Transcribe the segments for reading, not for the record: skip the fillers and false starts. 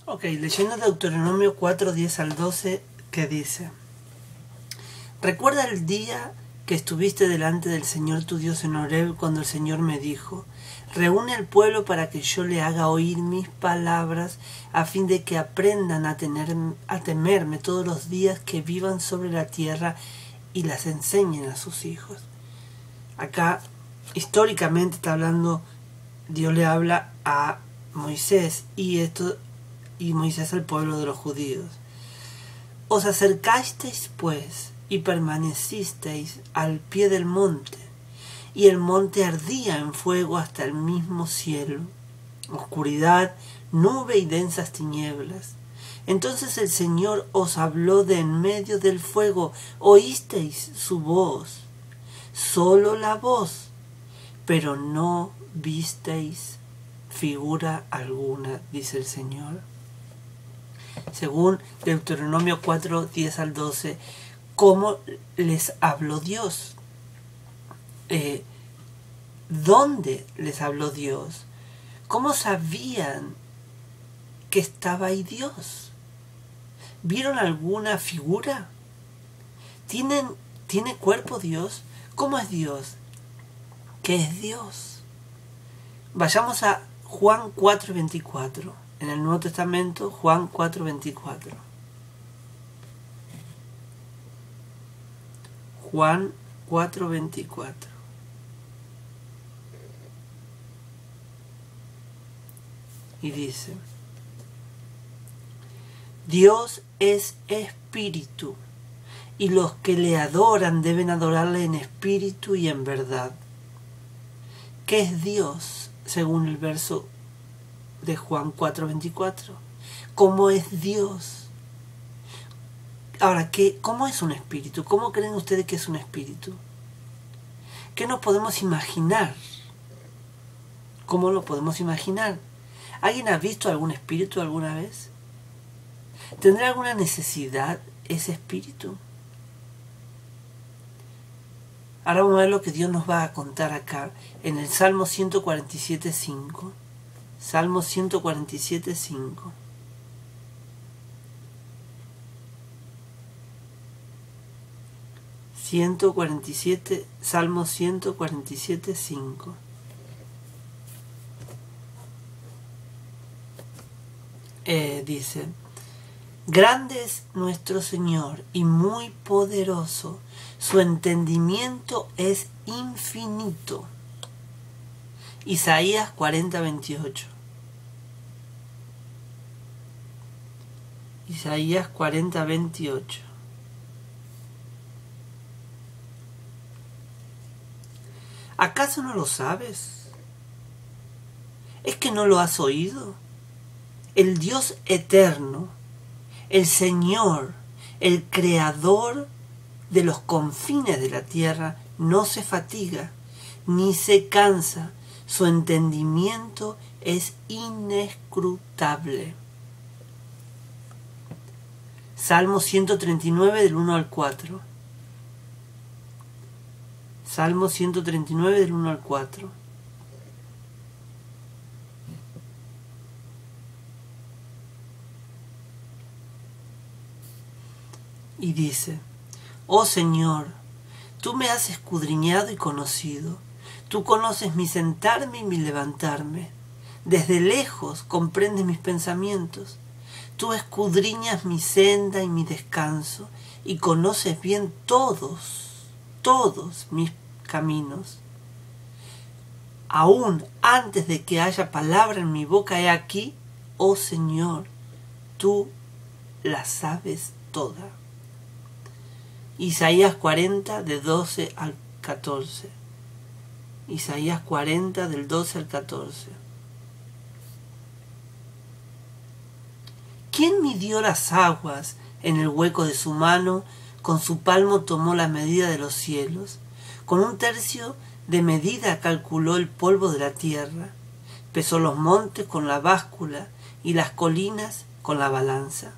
Ok, leyendo Deuteronomio 4, 10 al 12, que dice: Recuerda el día que estuviste delante del Señor tu Dios en Horeb, cuando el Señor me dijo: Reúne al pueblo para que yo le haga oír mis palabras, a fin de que aprendan a temerme todos los días que vivan sobre la tierra y las enseñen a sus hijos. Acá, históricamente está hablando, Dios le habla a Moisés y Moisés al pueblo de los judíos. Os acercasteis pues y permanecisteis al pie del monte, y el monte ardía en fuego hasta el mismo cielo, oscuridad, nube y densas tinieblas. Entonces el Señor os habló de en medio del fuego, oísteis su voz, solo la voz, pero no visteis figura alguna, dice el Señor. Según Deuteronomio 4, 10 al 12, ¿cómo les habló Dios? ¿Dónde les habló Dios? ¿Cómo sabían que estaba ahí Dios? ¿Vieron alguna figura? ¿Tiene cuerpo Dios? ¿Cómo es Dios? ¿Qué es Dios? Vayamos a Juan 4:24. En el Nuevo Testamento, Juan 4:24. Juan 4:24. Y dice: Dios es espíritu, y los que le adoran deben adorarle en espíritu y en verdad. ¿Qué es Dios según el verso de Juan 4:24? ¿Cómo es Dios? Ahora, ¿cómo es un espíritu? ¿Cómo creen ustedes que es un espíritu? ¿Qué nos podemos imaginar? ¿Cómo lo podemos imaginar? ¿Alguien ha visto algún espíritu alguna vez? ¿Tendrá alguna necesidad ese espíritu? Ahora vamos a ver lo que Dios nos va a contar acá en el Salmo 147:5. Salmo 147:5. Salmo 147:5. Dice: Grande es nuestro Señor y muy poderoso, su entendimiento es infinito. Isaías 40:28. Isaías 40:28. ¿Acaso no lo sabes? ¿Es que no lo has oído? El Dios eterno, el Señor, el Creador de los confines de la tierra, no se fatiga, ni se cansa. Su entendimiento es inescrutable. Salmo 139 del 1 al 4. Salmo 139 del 1 al 4. Y dice: Oh Señor, tú me has escudriñado y conocido. Tú conoces mi sentarme y mi levantarme. Desde lejos comprendes mis pensamientos. Tú escudriñas mi senda y mi descanso, y conoces bien todos mis caminos. Aún antes de que haya palabra en mi boca, he aquí, oh Señor, tú la sabes toda. Isaías 40, de 12 al 14. Isaías 40, del 12 al 14. ¿Quién midió las aguas en el hueco de su mano? Con su palmo tomó la medida de los cielos. Con un tercio de medida calculó el polvo de la tierra. Pesó los montes con la báscula y las colinas con la balanza.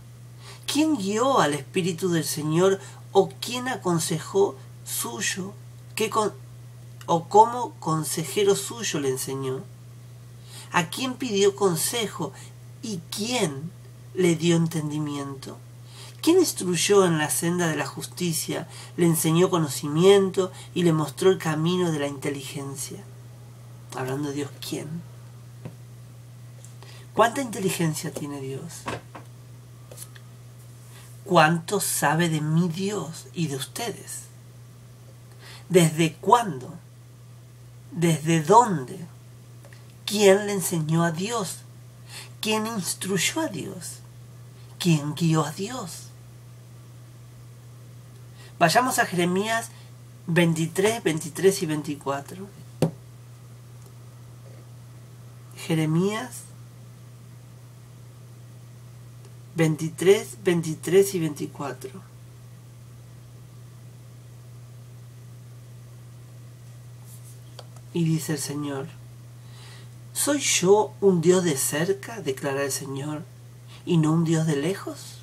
¿Quién guió al Espíritu del Señor, o quién aconsejó suyo? ¿O cómo consejero suyo le enseñó? ¿A quién pidió consejo y quién le dio entendimiento? ¿Quién instruyó en la senda de la justicia, le enseñó conocimiento y le mostró el camino de la inteligencia? Hablando de Dios, ¿quién? ¿Cuánta inteligencia tiene Dios? ¿Cuánto sabe de mi Dios y de ustedes? ¿Desde cuándo? ¿Desde dónde? ¿Quién le enseñó a Dios? ¿Quién instruyó a Dios? ¿Quién guió a Dios? Vayamos a Jeremías 23, 23 y 24. Jeremías 23, 23 y 24. Y dice el Señor: ¿soy yo un Dios de cerca, declara el Señor, y no un Dios de lejos?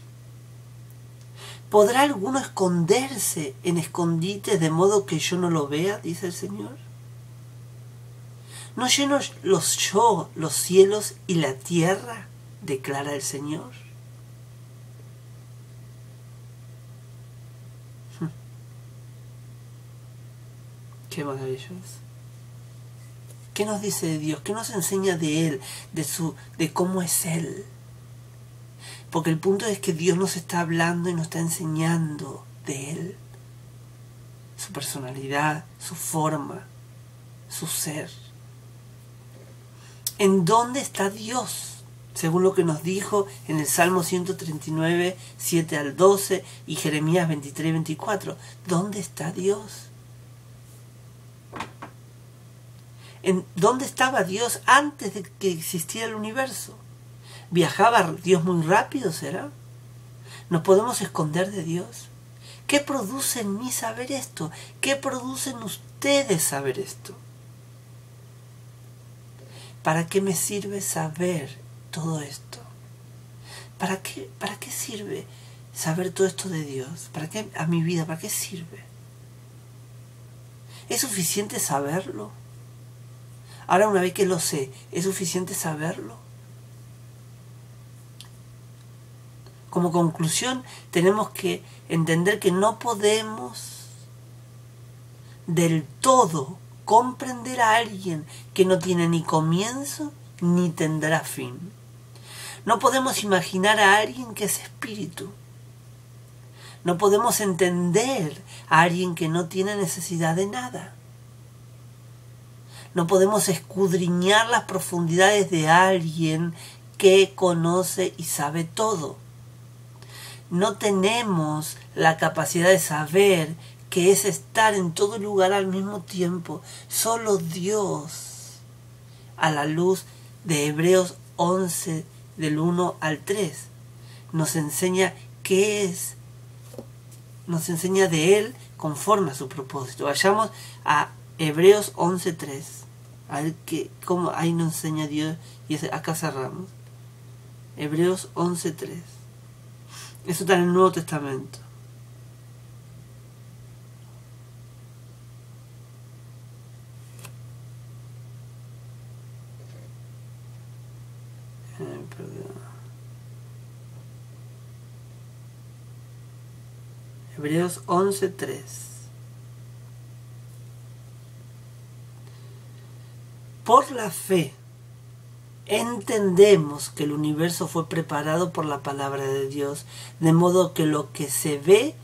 ¿Podrá alguno esconderse en escondites de modo que yo no lo vea? Dice el Señor. ¿No lleno yo los cielos y la tierra? Declara el Señor. Qué maravilloso. ¿Qué nos dice de Dios? ¿Qué nos enseña de Él? De cómo es Él. Porque el punto es que Dios nos está hablando y nos está enseñando de Él. Su personalidad, su forma, su ser. ¿En dónde está Dios? Según lo que nos dijo en el Salmo 139, 7 al 12 y Jeremías 23, 24. ¿Dónde está Dios? ¿Dónde estaba Dios antes de que existiera el universo? ¿Viajaba Dios muy rápido, será? ¿Nos podemos esconder de Dios? ¿Qué produce en mí saber esto? ¿Qué producen ustedes saber esto? ¿Para qué me sirve saber todo esto? ¿Para qué sirve saber todo esto de Dios? ¿Para qué a mi vida? ¿Para qué sirve? ¿Es suficiente saberlo? Ahora, una vez que lo sé, ¿es suficiente saberlo? Como conclusión, tenemos que entender que no podemos del todo comprender a alguien que no tiene ni comienzo ni tendrá fin. No podemos imaginar a alguien que es espíritu. No podemos entender a alguien que no tiene necesidad de nada. No podemos escudriñar las profundidades de alguien que conoce y sabe todo. No tenemos la capacidad de saber qué es estar en todo lugar al mismo tiempo. Solo Dios, a la luz de Hebreos 11, del 1 al 3, nos enseña qué es, nos enseña de Él conforme a su propósito. Vayamos a Hebreos 11, 3. A ver cómo ahí nos enseña Dios, y acá cerramos. Hebreos 11, 3. Eso está en el Nuevo Testamento. Hebreos 11, 3. Por la fe entendemos que el universo fue preparado por la palabra de Dios, de modo que lo que se ve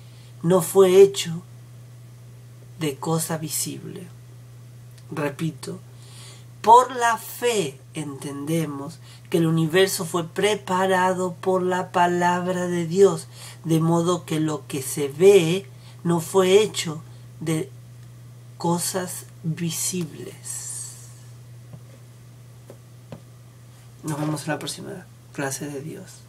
no fue hecho de cosa visible. Repito, por la fe entendemos que el universo fue preparado por la palabra de Dios, de modo que lo que se ve no fue hecho de cosas visibles. Nos vemos en la próxima clase de Dios.